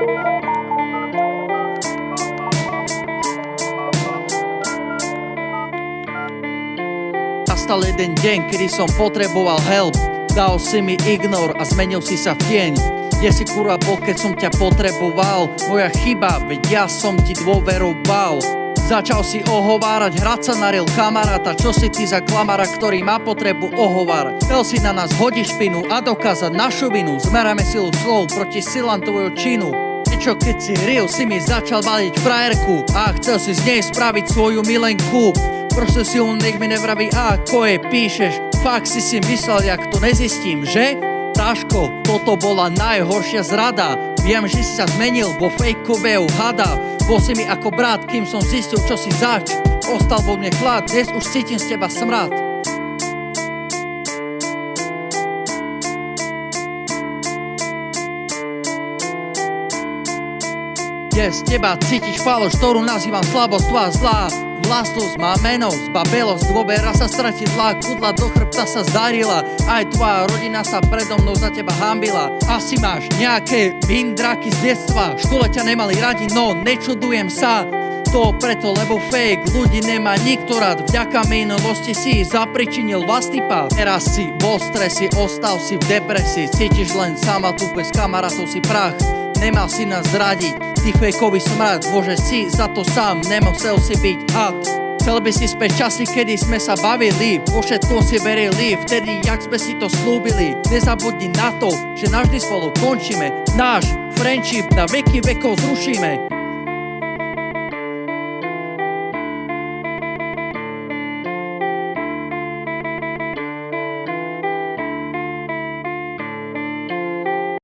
Nastal jeden deň, kedy som potreboval help. Dal si mi ignor a zmenil si sa v tieň. Kde si kurva bol, keď som ťa potreboval? Moja chyba, veď ja som ti dôveroval. Začal si ohovárať, hrať sa na real kamaráta. Čo si ty za klamara, ktorý má potrebu ohovárať? Chcel si na nás hodiť špinu a dokázať našu vinu. Zmeráme silu slov proti silám tvojho činu. Niečo keď si real, si mi začal valiť frajerku a chcel si z nej spraviť svoju milenku. Proste si on nech mi nevraví, ako je píšeš. Fakt si myslel, jak to nezistím, že? Táško, toto bola najhoršia zrada. Viem, že si sa zmenil vo fejkového hada. Bol si mi ako brat, kým som zistil, čo si zač. Ostal vo mne chlad, dnes už cítim z teba smrad. Z teba cítiš faloš, ktorú nazývam slabosť, tvá zlá vlastnosť má meno, zbabelosť, dôvera sa stratila, kudla do chrbta sa zdarila, aj tvoja rodina sa predo mnou za teba hambila. Asi máš nejaké mindráky z detstva, v škole ťa nemali radi, no nečudujem sa. To preto, lebo fake ľudí nemá nikto rád. Vďaka minulosti si zapričinil vlastný pád. Teraz si vo stresi, ostal si v depresii. Cítiš len sama tu bez kamarátov si prach. Nemal si nás zradiť, ty fejkový smrad. Môže si za to sám, nemusel si byť had. Chcel by si späť časy, kedy sme sa bavili, vo všetkom si verili, vtedy jak sme si to slúbili. Nezabudni na to, že navždy spolu končíme. Náš friendship na veky vekov zrušíme.